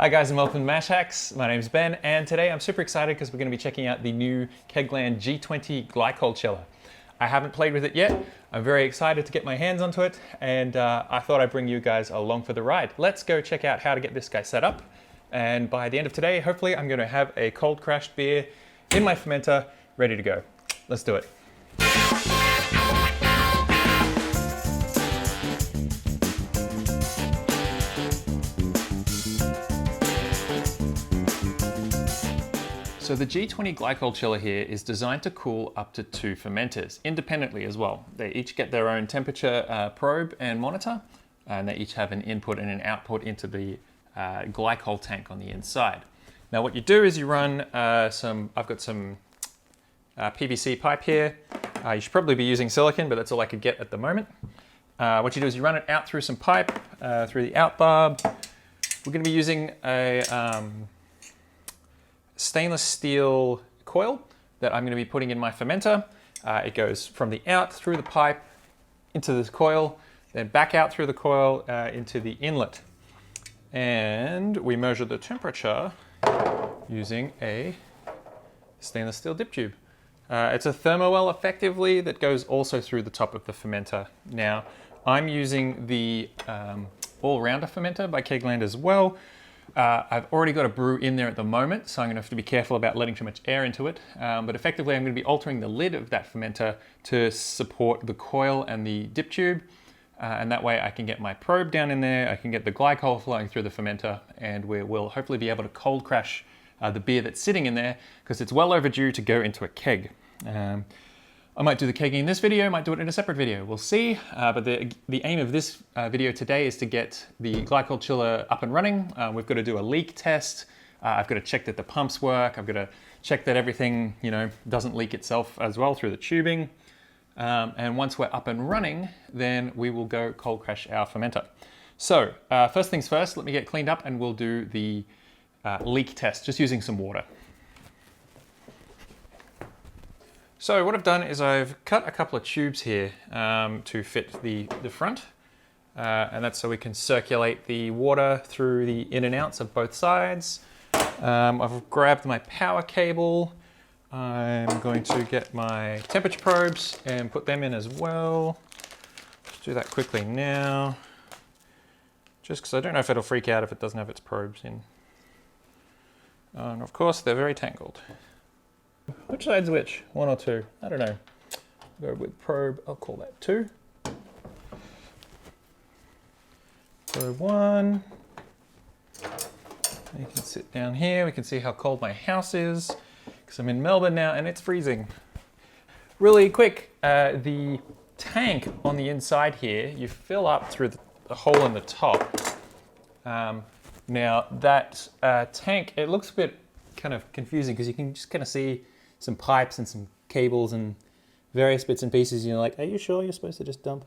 Hi guys and welcome to Mash Hacks. My name's Ben and today I'm super excited because we're going to be checking out the new Kegland G20 Glycol Chiller. I haven't played with it yet. I'm very excited to get my hands onto it and I thought I'd bring you guys along for the ride. Let's go check out how to get this guy set up, and by the end of today hopefully I'm going to have a cold crashed beer in my fermenter ready to go. Let's do it. So the G20 Glycol Chiller here is designed to cool up to 2 fermenters, independently as well. They each get their own temperature probe and monitor, and they each have an input and an output into the glycol tank on the inside. Now what you do is you run I've got some PVC pipe here. You should probably be using silicone, but that's all I could get at the moment. What you do is you run it out through some pipe, through the out barb. We're going to be using a stainless steel coil that I'm going to be putting in my fermenter. It goes from the out through the pipe into this coil, then back out through the coil into the inlet. And we measure the temperature using a stainless steel dip tube. It's a Thermowell effectively that goes also through the top of the fermenter. Now, I'm using the all-rounder fermenter by Kegland as well. I've already got a brew in there at the moment, so I'm going to have to be careful about letting too much air into it. But effectively, I'm going to be altering the lid of that fermenter to support the coil and the dip tube. And that way I can get my probe down in there, I can get the glycol flowing through the fermenter, and we will hopefully be able to cold crash the beer that's sitting in there, because it's well overdue to go into a keg. I might do the kegging in this video, might do it in a separate video, we'll see. But the aim of this video today is to get the glycol chiller up and running. We've got to do a leak test. I've got to check that the pumps work. I've got to check that everything, doesn't leak itself as well through the tubing. And once we're up and running, then we will go cold crash our fermenter. So first things first, let me get cleaned up and we'll do the leak test, just using some water. So what I've done is I've cut a couple of tubes here to fit the front, and that's so we can circulate the water through the in and outs of both sides. I've grabbed my power cable. I'm going to get my temperature probes and put them in as well. Let's do that quickly now, just because I don't know if it'll freak out if it doesn't have its probes in. And of course they're very tangled. Which side's which? 1 or 2? I don't know. Go with probe, I'll call that 2. Probe 1. You can sit down here, we can see how cold my house is, because I'm in Melbourne now and it's freezing. Really quick, the tank on the inside here, you fill up through the hole in the top. Now that tank, it looks a bit kind of confusing because you can just kind of see some pipes and some cables and various bits and pieces. You're like, are you sure you're supposed to just dump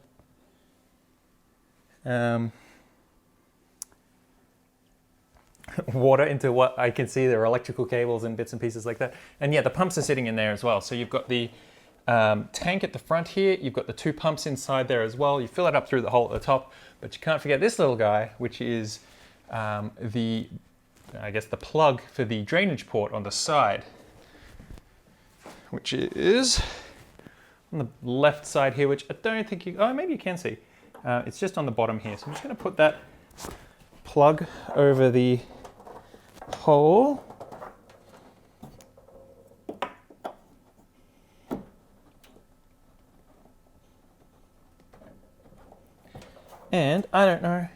water into what I can see? There are electrical cables and bits and pieces like that. And yeah, the pumps are sitting in there as well. So you've got the tank at the front here. You've got the 2 pumps inside there as well. You fill it up through the hole at the top, but you can't forget this little guy, which is I guess the plug for the drainage port on the side, which is on the left side here, which I don't think you, maybe you can see. It's just on the bottom here. So I'm just going to put that plug over the hole. And I don't know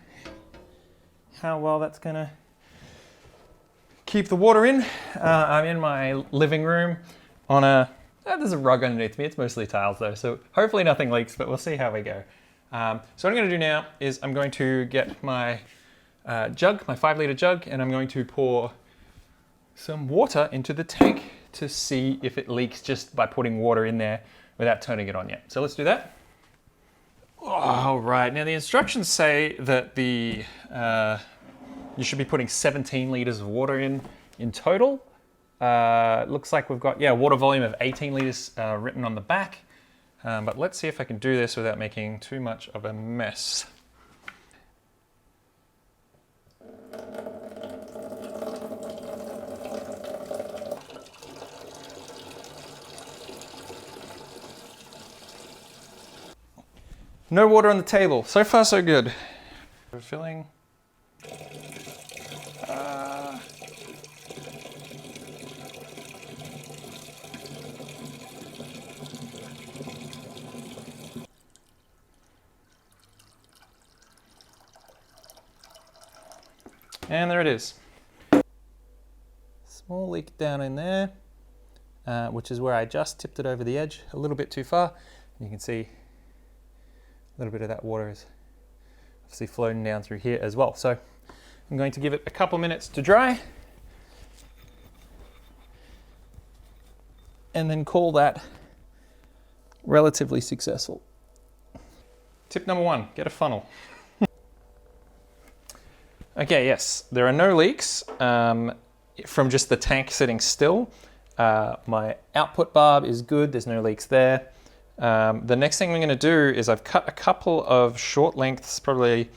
how well that's going to keep the water in. I'm in my living room on there's a rug underneath me. It's mostly tiles though, so hopefully nothing leaks, but we'll see how we go. So what I'm going to do now is I'm going to get my jug, my 5-litre jug, and I'm going to pour some water into the tank to see if it leaks just by putting water in there without turning it on yet. So let's do that. All right, now the instructions say that you should be putting 17 litres of water in total. Looks like we've got, water volume of 18 litres written on the back. But let's see if I can do this without making too much of a mess. No water on the table. So far, so good. We're filling. And there it is. Small leak down in there, which is where I just tipped it over the edge a little bit too far. You can see a little bit of that water is obviously floating down through here as well. So I'm going to give it a couple minutes to dry and then call that relatively successful. Tip number 1, get a funnel. Okay, yes, there are no leaks from just the tank sitting still. My output barb is good, there's no leaks there. The next thing I'm going to do is I've cut a couple of short lengths, probably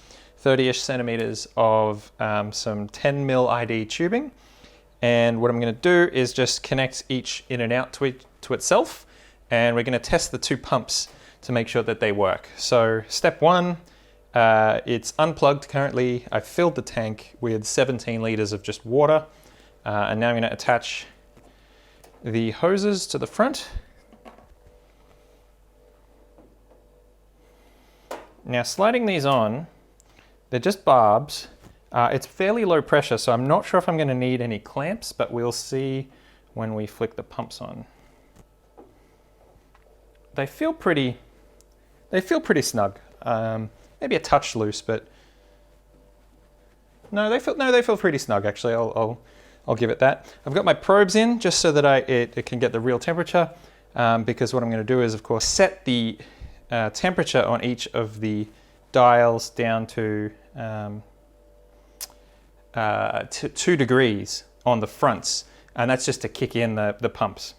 30-ish centimeters of some 10 mil ID tubing. And what I'm going to do is just connect each in and out to itself. And we're going to test the 2 pumps to make sure that they work. So step 1, it's unplugged currently. I've filled the tank with 17 liters of just water. And now I'm going to attach the hoses to the front. Now sliding these on, they're just barbs. It's fairly low pressure, so I'm not sure if I'm going to need any clamps, but we'll see when we flick the pumps on. They feel pretty snug. Maybe a touch loose, but no, they feel pretty snug actually. I'll give it that. I've got my probes in just so that it can get the real temperature, because what I'm going to do is, of course, set the temperature on each of the dials down to 2 degrees on the fronts, and that's just to kick in the pumps.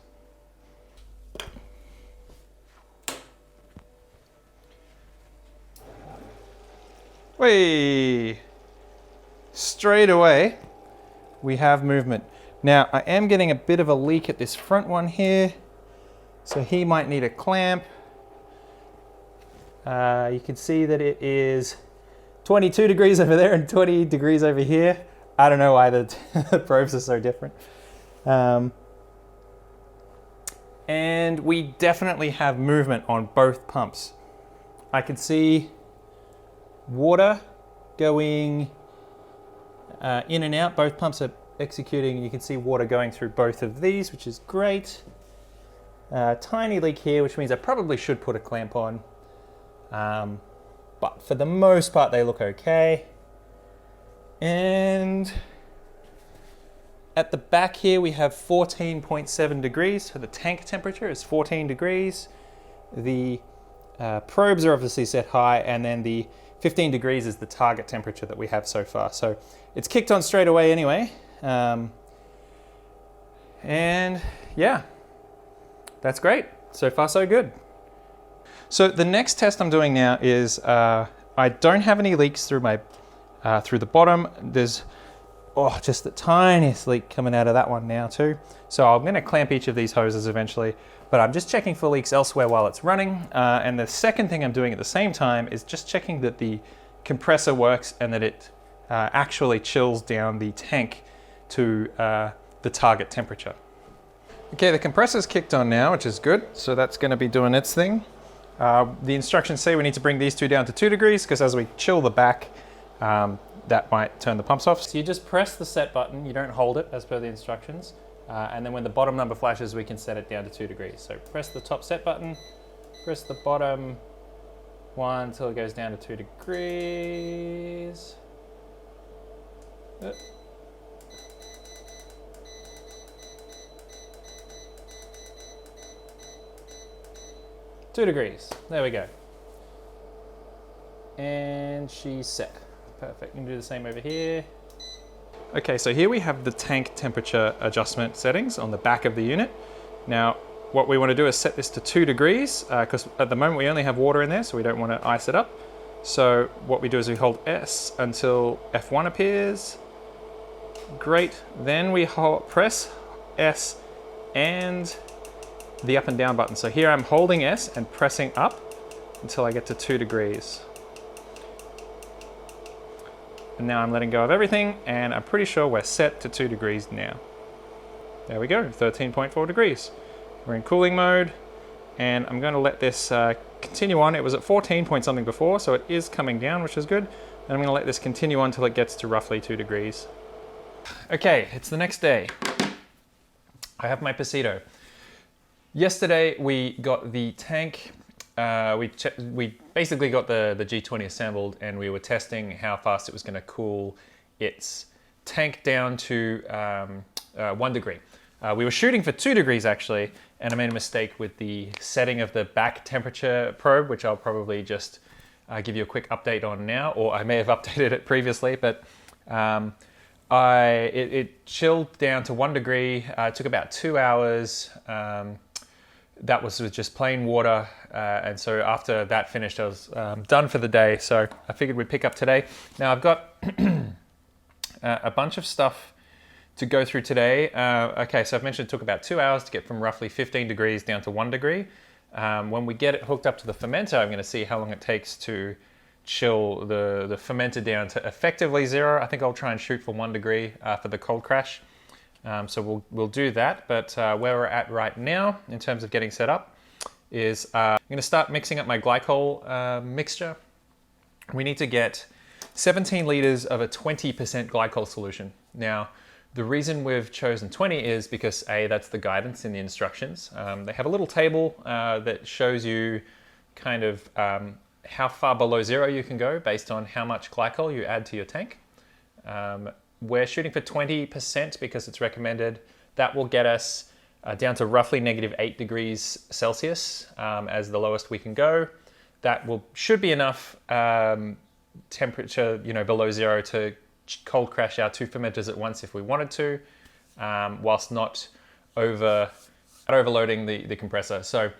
Whee! Straight away, we have movement. Now, I am getting a bit of a leak at this front one here, so he might need a clamp. You can see that it is 22 degrees over there and 20 degrees over here. I don't know why the probes are so different. And we definitely have movement on both pumps. I can see water going in and out. Both pumps are executing, and you can see water going through both of these, which is great. Tiny leak here, which means I probably should put a clamp on. But for the most part, they look okay. And at the back here, we have 14.7 degrees. So the tank temperature is 14 degrees. The probes are obviously set high, and then the 15 degrees is the target temperature that we have so far. So it's kicked on straight away anyway. And yeah, that's great. So far, so good. So the next test I'm doing now is I don't have any leaks through through the bottom. There's just the tiniest leak coming out of that one now too. So I'm going to clamp each of these hoses eventually, but I'm just checking for leaks elsewhere while it's running. And the second thing I'm doing at the same time is just checking that the compressor works and that it actually chills down the tank to the target temperature. Okay, the compressor's kicked on now, which is good. So that's going to be doing its thing. The instructions say we need to bring these 2 down to 2 degrees because as we chill the back, that might turn the pumps off. So you just press the set button, you don't hold it as per the instructions, and then when the bottom number flashes, we can set it down to 2 degrees. So press the top set button, press the bottom one until it goes down to 2 degrees. 2 degrees, there we go. And she's set. Perfect, you can do the same over here. Okay, so here we have the tank temperature adjustment settings on the back of the unit. Now, what we want to do is set this to 2 degrees, because at the moment we only have water in there, so we don't want to ice it up. So what we do is we hold S until F1 appears. Great, then we press S and the up and down button. So here I'm holding S and pressing up, until I get to 2 degrees. And now I'm letting go of everything, and I'm pretty sure we're set to 2 degrees now. There we go, 13.4 degrees. We're in cooling mode, and I'm going to let this continue on. It was at 14 point something before, so it is coming down, which is good. And I'm going to let this continue on until it gets to roughly 2 degrees. Okay, it's the next day. I have my Pasito. Yesterday we got the tank. We basically got the G20 assembled, and we were testing how fast it was going to cool its tank down to 1 degree. We were shooting for 2 degrees actually, and I made a mistake with the setting of the back temperature probe, which I'll probably just give you a quick update on now, or I may have updated it previously, but it chilled down to 1 degree. It took about 2 hours. That was with just plain water, and so after that finished, I was done for the day, so I figured we'd pick up today. Now I've got a bunch of stuff to go through today. Okay, so I've mentioned it took about 2 hours to get from roughly 15 degrees down to 1 degree. When we get it hooked up to the fermenter, I'm going to see how long it takes to chill the fermenter down to effectively 0. I think I'll try and shoot for 1 degree for the cold crash. So we'll do that, but where we're at right now in terms of getting set up is I'm going to start mixing up my glycol mixture. We need to get 17 liters of a 20% glycol solution. Now, the reason we've chosen 20 is because A, that's the guidance in the instructions. They have a little table that shows you kind of how far below 0 you can go based on how much glycol you add to your tank. We're shooting for 20% because it's recommended. That will get us down to roughly -8 degrees Celsius as the lowest we can go. That should be enough temperature, below 0 to cold crash our 2 fermenters at once if we wanted to, whilst not overloading the compressor. So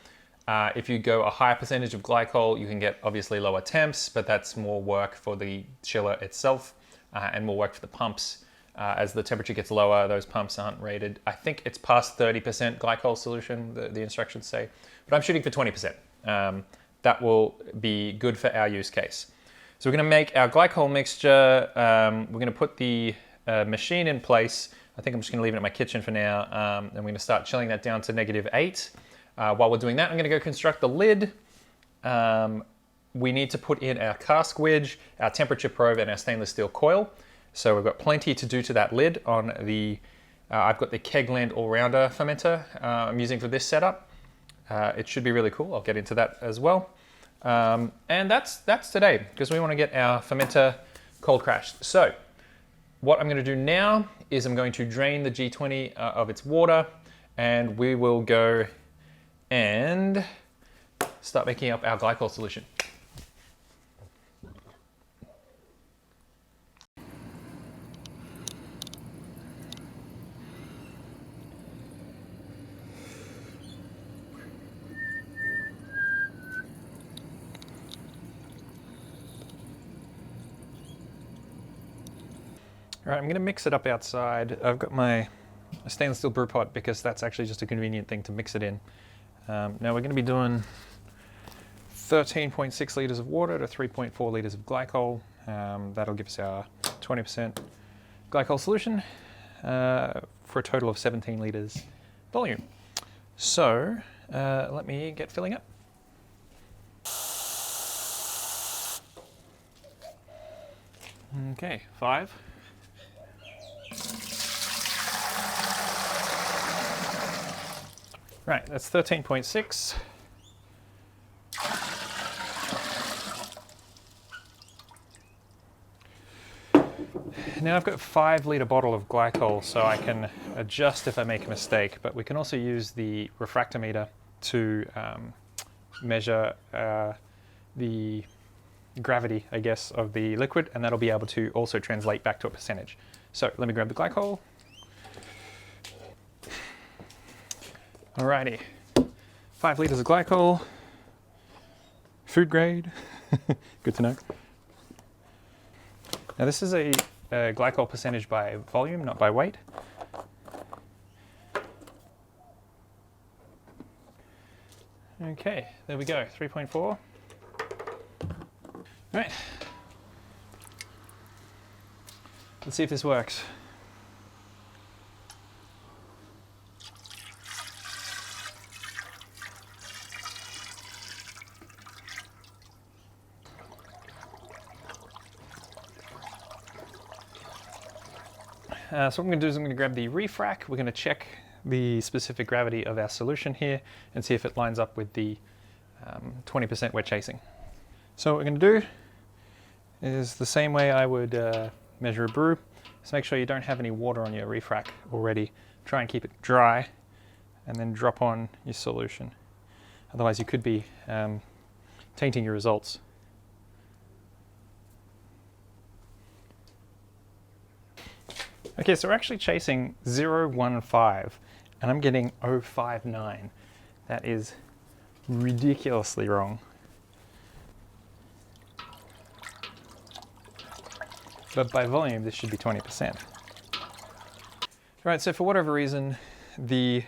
if you go a higher percentage of glycol, you can get obviously lower temps, but that's more work for the chiller itself. And more work for the pumps. As the temperature gets lower, those pumps aren't rated. I think it's past 30% glycol solution, the instructions say, but I'm shooting for 20%. That will be good for our use case. So we're going to make our glycol mixture. We're going to put the machine in place. I think I'm just going to leave it in my kitchen for now. And we're going to start chilling that down to -8. While we're doing that, I'm going to go construct the lid. We need to put in our cask wedge, our temperature probe, and our stainless steel coil. So we've got plenty to do to that lid on the, I've got the Kegland all-rounder fermenter I'm using for this setup. It should be really cool. I'll get into that as well. And that's today, because we want to get our fermenter cold crashed. So what I'm going to do now is I'm going to drain the G20 of its water, and we will go and start making up our glycol solution. All right, I'm going to mix it up outside. I've got my stainless steel brew pot because that's actually just a convenient thing to mix it in. Now we're going to be doing 13.6 liters of water to 3.4 liters of glycol. That'll give us our 20% glycol solution for a total of 17 liters volume. So let me get filling up. Okay, 5. Right, that's 13.6. Now I've got a 5 litre bottle of glycol, so I can adjust if I make a mistake, but we can also use the refractometer to measure the gravity, I guess, of the liquid, and that'll be able to also translate back to a percentage. So let me grab the glycol. Alrighty, 5 litres of glycol, food grade, good to know. Now this is a glycol percentage by volume, not by weight. Okay, there we go, 3.4. All right. Let's see if this works. So what I'm going to do is I'm going to grab the refrac. We're going to check the specific gravity of our solution here and see if it lines up with the 20% we're chasing. So what we're going to do is the same way I would measure a brew. So make sure you don't have any water on your refrac already. Try and keep it dry and then drop on your solution. Otherwise you could be tainting your results. Okay, so we're actually chasing 0.15 and I'm getting 0.59. That is ridiculously wrong. But by volume, this should be 20%. Right, so for whatever reason, the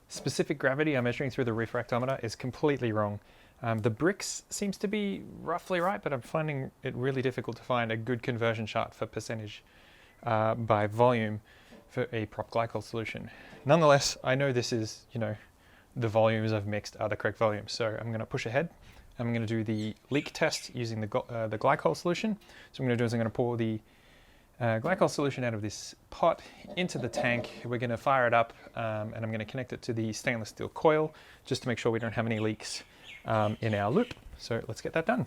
specific gravity I'm measuring through the refractometer is completely wrong. The Brix seems to be roughly right, but I'm finding it really difficult to find a good conversion chart for percentage by volume for a prop glycol solution. Nonetheless, I know this is, the volumes I've mixed are the correct volumes, so I'm going to push ahead. I'm going to do the leak test using the glycol solution. So what I'm going to do is I'm going to pour the glycol solution out of this pot into the tank. We're going to fire it up and I'm going to connect it to the stainless steel coil just to make sure we don't have any leaks in our loop. So let's get that done.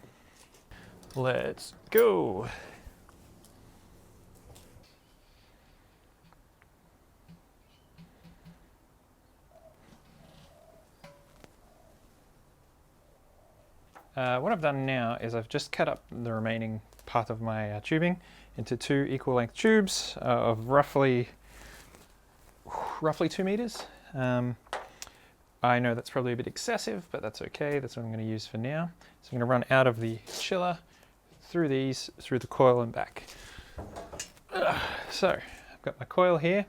Let's go. What I've done now is I've just cut up the remaining part of my tubing into 2 equal length tubes of roughly 2 meters. I know that's probably a bit excessive, but that's okay. That's what I'm going to use for now. So I'm going to run out of the chiller through these, through the coil and back. So I've got my coil here.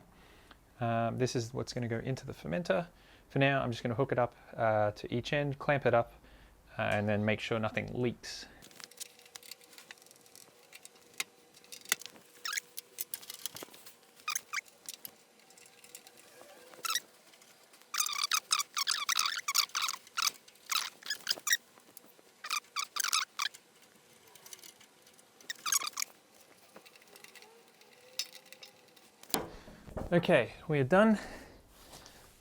This is what's going to go into the fermenter. For now, I'm just going to hook it up to each end, clamp it up, and then make sure nothing leaks. Okay, we are done. I'm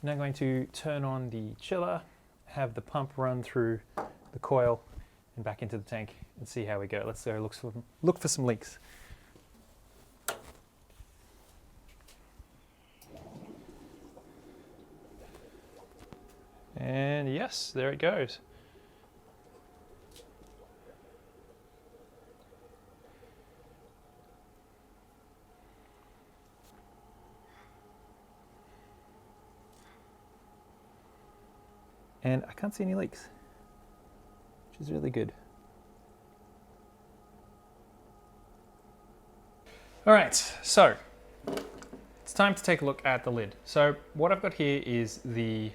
now going to turn on the chiller, have the pump run through the coil and back into the tank and see how we go. Let's go look for some leaks. And yes, there it goes. And I can't see any leaks, which is really good. All right, so it's time to take a look at the lid. So what I've got here is the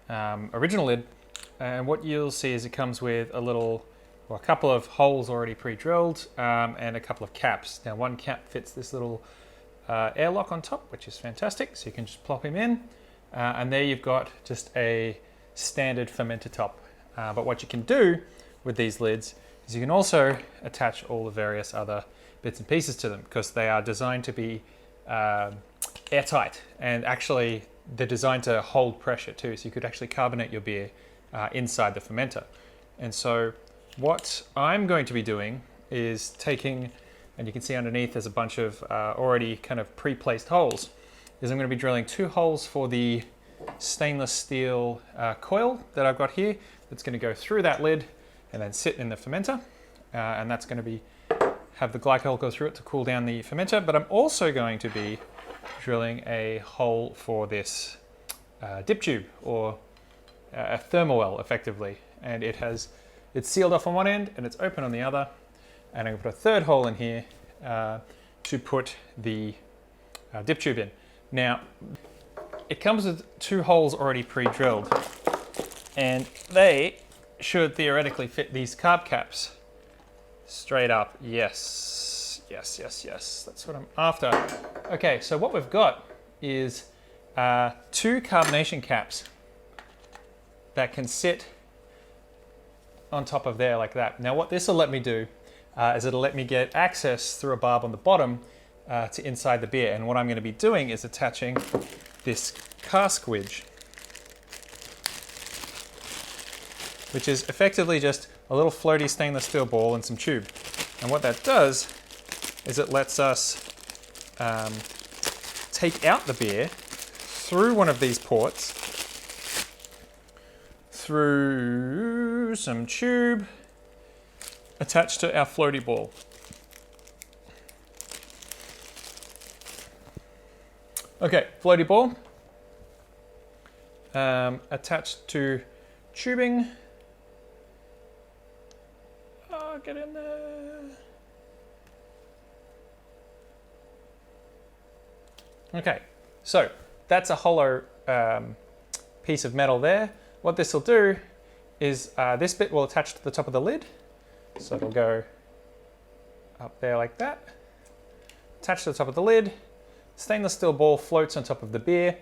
original lid, and what you'll see is it comes with a couple of holes already pre-drilled and a couple of caps. Now one cap fits this little airlock on top, which is fantastic, so you can just plop him in, and there you've got just a standard fermenter top. But what you can do with these lids is you can also attach all the various other bits and pieces to them, because they are designed to be airtight, and actually they're designed to hold pressure too, so you could actually carbonate your beer inside the fermenter. And so what I'm going to be doing is taking, and you can see underneath there's a bunch of already kind of pre-placed holes, is I'm going to be drilling 2 holes for the stainless steel coil that I've got here that's going to go through that lid and then sit in the fermenter, and that's going to have the glycol go through it to cool down the fermenter. But I'm also going to be drilling a hole for this dip tube, or a Thermowell effectively, and it's sealed off on one end and it's open on the other, and I'm going to put a third hole in here to put the dip tube in. Now it comes with 2 holes already pre-drilled, and they should theoretically fit these carb caps Straight up, yes. Yes, yes, yes. That's what I'm after. Okay, so what we've got is 2 carbonation caps that can sit on top of there like that. Now what this will let me do is it'll let me get access through a barb on the bottom to inside the beer. And what I'm going to be doing is attaching this cask wedge, which is effectively just a little floaty stainless steel ball and some tube. And what that does is it lets us take out the beer through one of these ports, through some tube attached to our floaty ball. Okay, floaty ball attached to tubing. Oh, get in there. Okay, so that's a hollow piece of metal there. What this will do is this bit will attach to the top of the lid. So it'll go up there like that. Attach to the top of the lid. Stainless steel ball floats on top of the beer,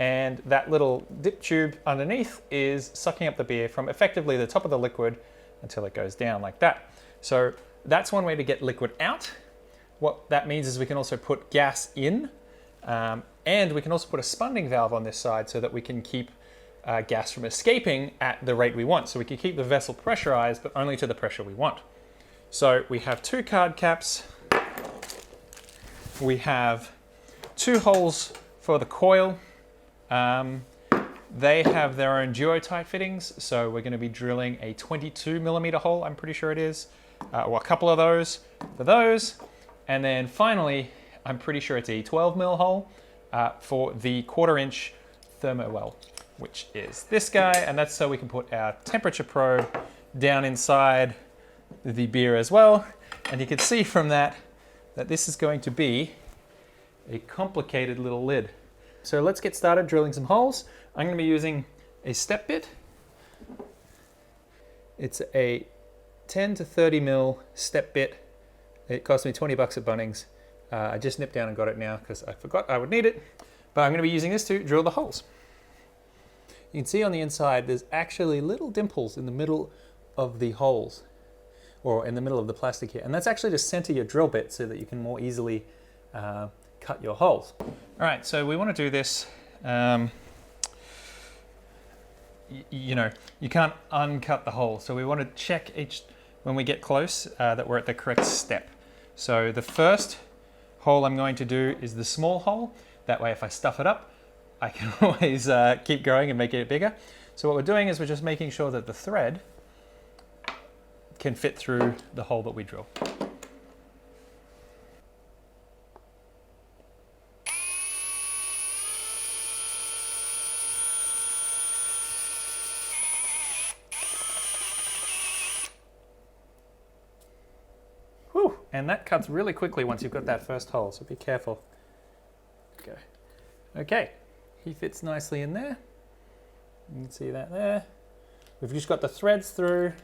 and that little dip tube underneath is sucking up the beer from effectively the top of the liquid until it goes down like that. So that's one way to get liquid out. What that means is we can also put gas in, and we can also put a spunding valve on this side so that we can keep gas from escaping at the rate we want. So we can keep the vessel pressurized, but only to the pressure we want. So we have 2 card caps. We have 2 holes for the coil. They have their own duo-tight fittings, so we're going to be drilling a 22mm hole, I'm pretty sure it is, or a couple of those for those. And then finally, I'm pretty sure it's a 12mm hole for the 1/4" Thermowell, which is this guy, and that's so we can put our temperature probe down inside the beer as well. And you can see from that that this is going to be a complicated little lid. So let's get started drilling some holes. I'm going to be using a step bit. It's a 10 to 30mm step bit. It cost me 20 bucks at Bunnings. I just nipped down and got it now because I forgot I would need it. But I'm going to be using this to drill the holes. You can see on the inside there's actually little dimples in the middle of the holes, or in the middle of the plastic here. And that's actually to center your drill bit so that you can more easily cut your holes. All right, so we want to do this. You know, you can't uncut the hole. So we want to check when we get close that we're at the correct step. So the first hole I'm going to do is the small hole. That way if I stuff it up, I can always keep going and make it bigger. So what we're doing is we're just making sure that the thread can fit through the hole that we drill. Whew, and that cuts really quickly once you've got that first hole, so be careful. Go. Okay, he fits nicely in there. You can see that there. We've just got the threads through,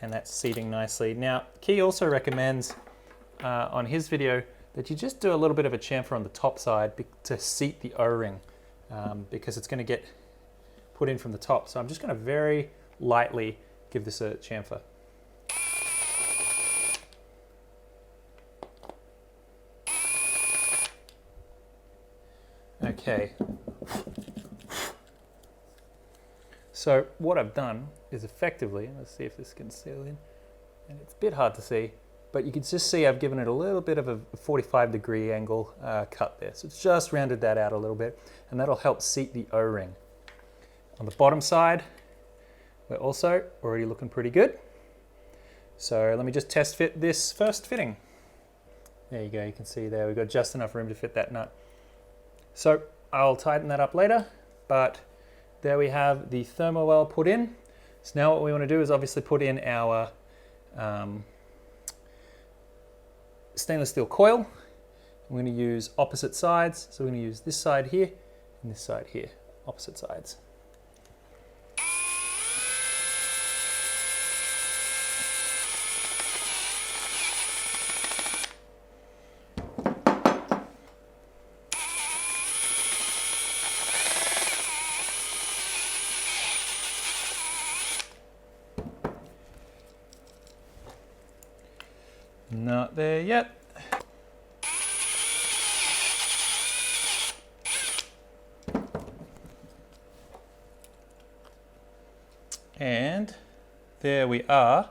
and that's seating nicely. Now, Key also recommends on his video that you just do a little bit of a chamfer on the top side to seat the O-ring because it's going to get put in from the top. So I'm just going to very lightly give this a chamfer. Okay. So what I've done is effectively, let's see if this can seal in, and it's a bit hard to see, but you can just see I've given it a little bit of a 45-degree angle cut there. So it's just rounded that out a little bit, and that'll help seat the O-ring. On the bottom side, we're also already looking pretty good. So let me just test fit this first fitting. There you go, you can see there we've got just enough room to fit that nut. So I'll tighten that up later, but there we have the Thermowell put in. So now what we want to do is obviously put in our stainless steel coil. We're going to use opposite sides. So we're going to use this side here and this side here, opposite sides. yet. And there we are.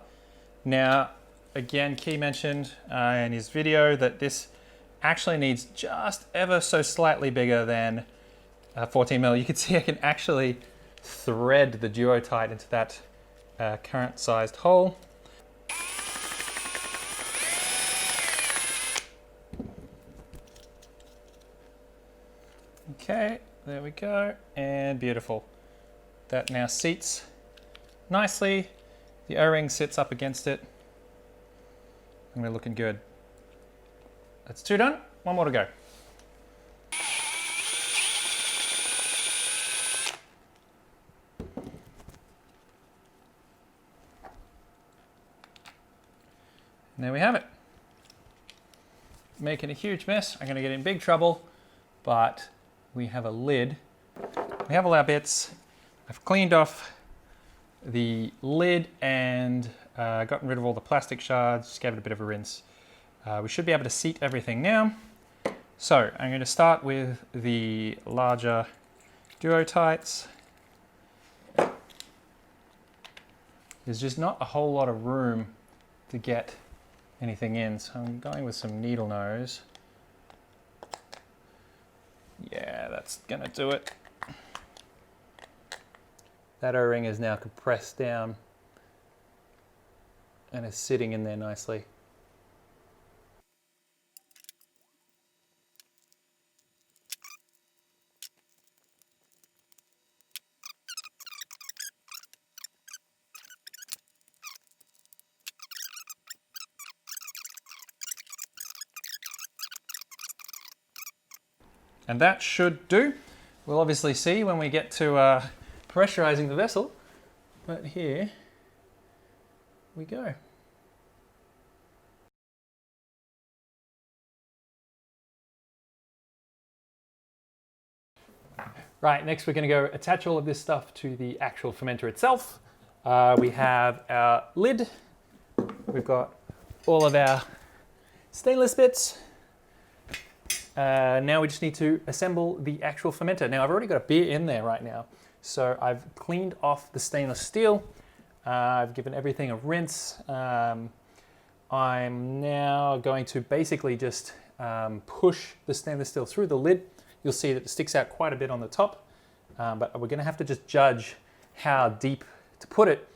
Now, again, Key mentioned in his video that this actually needs just ever so slightly bigger than 14 mil. You can see I can actually thread the duotite into that current sized hole. Okay, there we go, and beautiful. That now seats nicely. The O-ring sits up against it, and we're looking good. That's 2 done, 1 more to go. And there we have it. Making a huge mess. I'm going to get in big trouble, but we have a lid. We have all our bits. I've cleaned off the lid and gotten rid of all the plastic shards, just gave it a bit of a rinse. We should be able to seat everything now. So I'm going to start with the larger duotites. There's just not a whole lot of room to get anything in, so I'm going with some needle nose. Yeah, that's gonna do it. That O-ring is now compressed down and is sitting in there nicely. And that should do. We'll obviously see when we get to pressurizing the vessel, but here we go. Right, next we're going to go attach all of this stuff to the actual fermenter itself. We have our lid, we've got all of our stainless bits. Now we just need to assemble the actual fermenter. Now I've already got a beer in there right now, so I've cleaned off the stainless steel. I've given everything a rinse. I'm now going to basically just push the stainless steel through the lid. You'll see that it sticks out quite a bit on the top, but we're going to have to just judge how deep to put it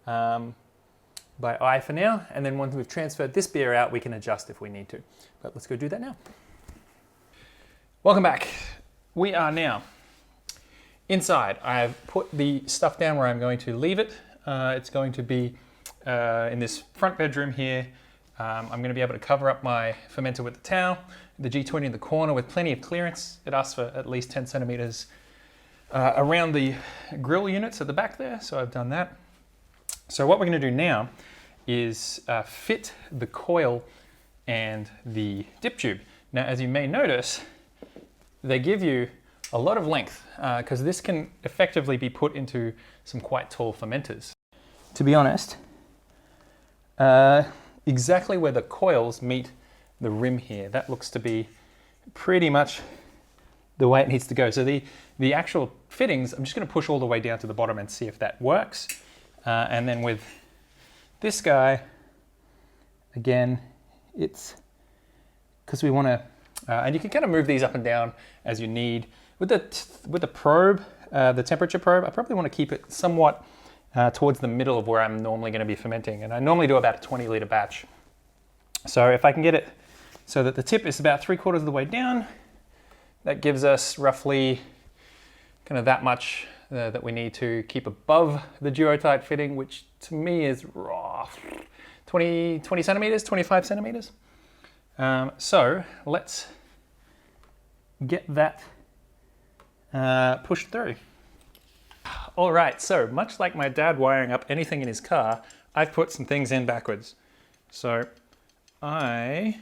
by eye for now, and then once we've transferred this beer out, we can adjust if we need to. But let's go do that now. Welcome back. We are now inside. I've put the stuff down where I'm going to leave it. It's going to be in this front bedroom here. I'm going to be able to cover up my fermenter with the towel. The G20 in the corner with plenty of clearance. It asks for at least 10 centimeters around the grill units at the back there, so I've done that. So what we're going to do now is fit the coil and the dip tube. Now, as you may notice, they give you a lot of length because this can effectively be put into some quite tall fermenters. To be honest, exactly where the coils meet the rim here, that looks to be pretty much the way it needs to go. So the actual fittings, I'm just going to push all the way down to the bottom and see if that works. And then with this guy, again, it's because we want to, and you can kind of move these up and down as you need. With the probe, the temperature probe, I probably want to keep it somewhat towards the middle of where I'm normally going to be fermenting. And I normally do about a 20-liter batch. So if I can get it so that the tip is about 3/4 of the way down, that gives us roughly kind of that much that we need to keep above the duotite fitting, which to me is 20 centimeters, 25 centimeters. So let's get that pushed through. All right, so much like my dad wiring up anything in his car, I've put some things in backwards. So I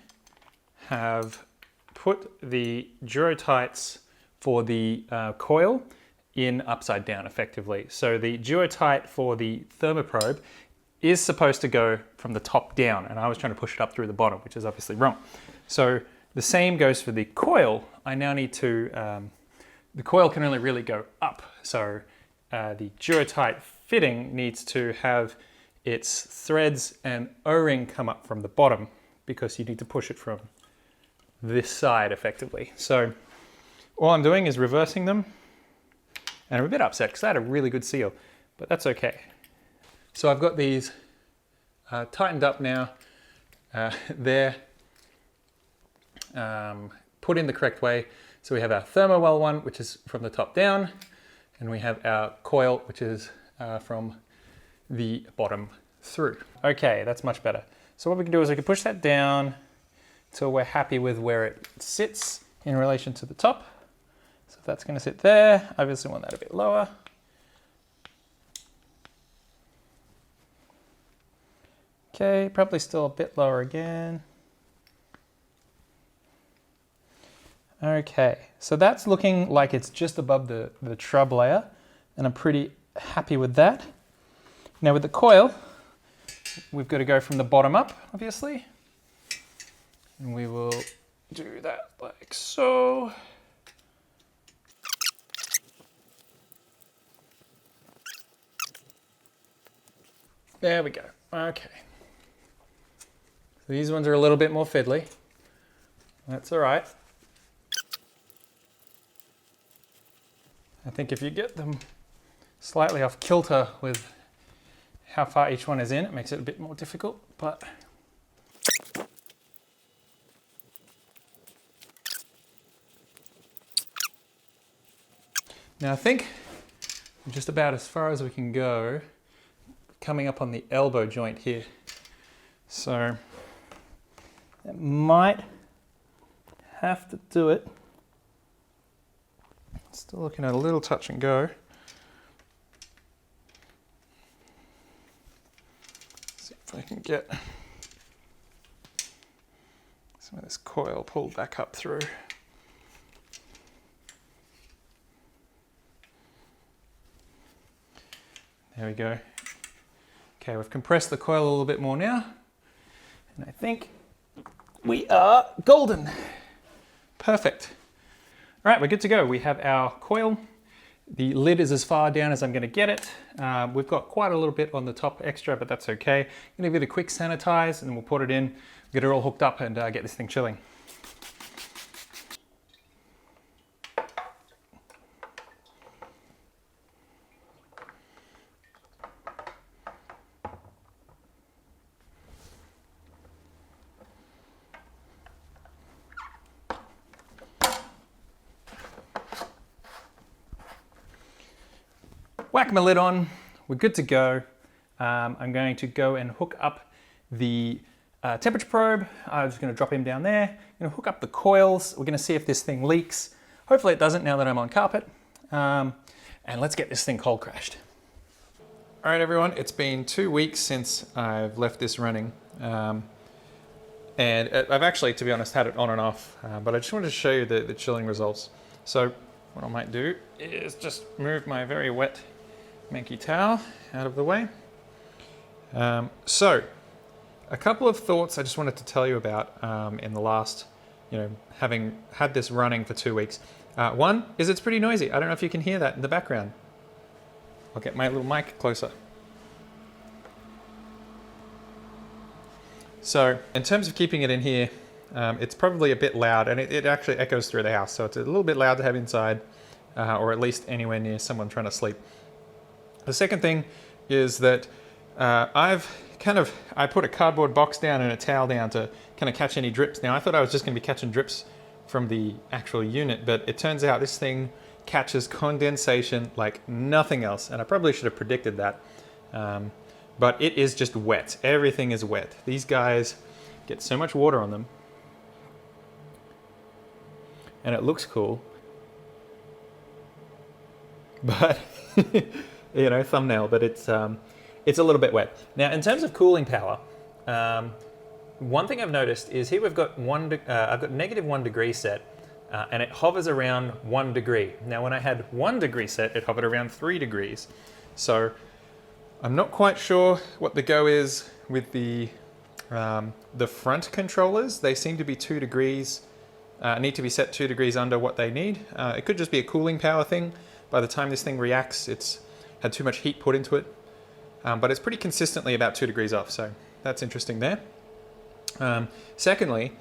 have put the duotites for the coil in upside down effectively. So the duotite for the thermoprobe is supposed to go from the top down, and I was trying to push it up through the bottom, which is obviously wrong. So the same goes for the coil. I now need to, the coil can only really go up. So the Durotight fitting needs to have its threads and O-ring come up from the bottom, because you need to push it from this side effectively. So all I'm doing is reversing them, and I'm a bit upset because I had a really good seal, but that's okay. So I've got these tightened up now. They're put in the correct way. So we have our Thermowell one, which is from the top down, and we have our coil, which is from the bottom through. Okay, that's much better. So what we can do is we can push that down till we're happy with where it sits in relation to the top. So if that's going to sit there, I obviously want that a bit lower. Okay, probably still a bit lower again. Okay, so that's looking like it's just above the shrub layer, and I'm pretty happy with that. Now with the coil, we've got to go from the bottom up, obviously. And we will do that like so. There we go. Okay. So these ones are a little bit more fiddly. That's all right. I think if you get them slightly off kilter with how far each one is in, it makes it a bit more difficult, but now I think just about as far as we can go, coming up on the elbow joint here. So it might have to do it. Still looking at a little touch and go. See if I can get some of this coil pulled back up through. There we go. Okay, we've compressed the coil a little bit more now, and I think we are golden. Perfect. All right, we're good to go. We have our coil. The lid is as far down as I'm going to get it. We've got quite a little bit on the top extra, but that's okay. I'm going to give it a quick sanitize, and then we'll put it in, get it all hooked up, and get this thing chilling. Whack my lid on, we're good to go. I'm going to go and hook up the temperature probe. I'm just going to drop him down there. I'm going to hook up the coils. We're going to see if this thing leaks. Hopefully it doesn't now that I'm on carpet. And let's get this thing cold crashed. All right, everyone, it's been 2 weeks since I've left this running. And I've actually, to be honest, had it on and off, but I just wanted to show you the chilling results. So what I might do is just move my very wet Menke towel out of the way. So a couple of thoughts I just wanted to tell you about in the last, having had this running for 2 weeks. One is it's pretty noisy. I don't know if you can hear that in the background. I'll get my little mic closer. So in terms of keeping it in here, it's probably a bit loud, and it actually echoes through the house. So it's a little bit loud to have inside, or at least anywhere near someone trying to sleep. The second thing is that I put a cardboard box down and a towel down to kind of catch any drips. Now I thought I was just going to be catching drips from the actual unit, but it turns out this thing catches condensation like nothing else, and I probably should have predicted that. But it is just wet. Everything is wet. These guys get so much water on them, and it looks cool, but thumbnail, but it's a little bit wet. Now, in terms of cooling power, one thing I've noticed is here we've got I've got -1 degree set, and it hovers around 1 degree. Now, when I had 1 degree set, it hovered around 3 degrees. So I'm not quite sure what the go is with the front controllers. They seem to be 2 degrees, need to be set 2 degrees under what they need. It could just be a cooling power thing. By the time this thing reacts, it's had too much heat put into it. But it's pretty consistently about 2 degrees off, so that's interesting there. Secondly,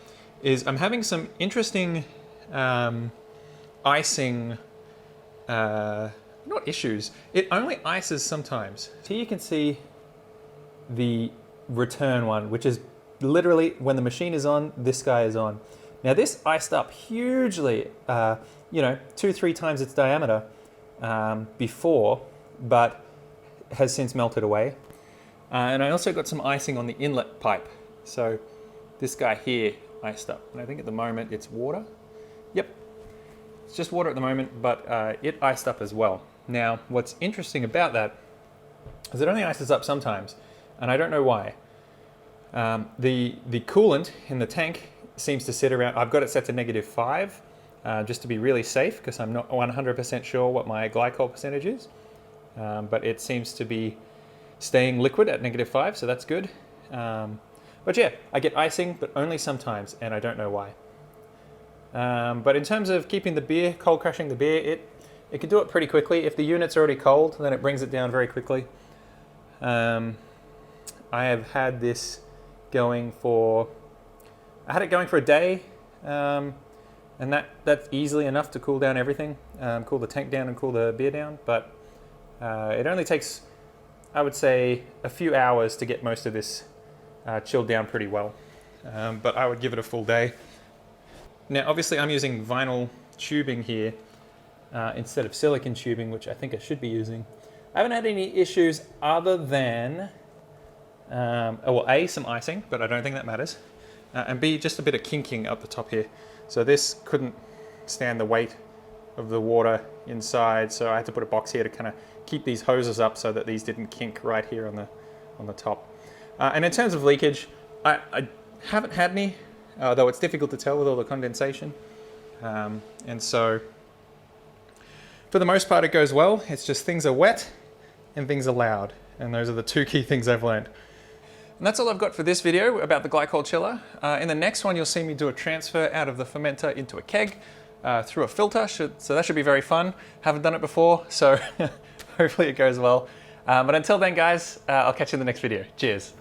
is I'm having some interesting icing, not issues. It only ices sometimes. Here you can see the return one, which is literally when the machine is on, this guy is on. Now this iced up hugely, 2-3 times its diameter before, but has since melted away. And I also got some icing on the inlet pipe. So this guy here iced up, and I think at the moment it's water. Yep, it's just water at the moment, but it iced up as well. Now, what's interesting about that is it only ices up sometimes, and I don't know why. The coolant in the tank seems to sit around, I've got it set to -5, just to be really safe, because I'm not 100% sure what my glycol percentage is. But it seems to be staying liquid at -5, so that's good. But yeah, I get icing, but only sometimes, and I don't know why. But in terms of keeping the beer, cold crashing the beer, it can do it pretty quickly. If the unit's already cold, then it brings it down very quickly. I have had this going for, I had it going for a day, and that's easily enough to cool down everything, cool the tank down and cool the beer down, but it only takes, I would say, a few hours to get most of this chilled down pretty well. But I would give it a full day. Now, obviously I'm using vinyl tubing here instead of silicone tubing, which I think I should be using. I haven't had any issues other than, well, A, some icing, but I don't think that matters. And B, just a bit of kinking up the top here. So this couldn't stand the weight of the water inside, so I had to put a box here to kind of keep these hoses up so that these didn't kink right here on the top. And in terms of leakage, I haven't had any, though it's difficult to tell with all the condensation. And so, for the most part, it goes well. It's just things are wet and things are loud. And those are the 2 key things I've learned. And that's all I've got for this video about the Glycol Chiller. In the next one, you'll see me do a transfer out of the fermenter into a keg through a filter. So that should be very fun. Haven't done it before, so hopefully it goes well. But until then, guys, I'll catch you in the next video. Cheers.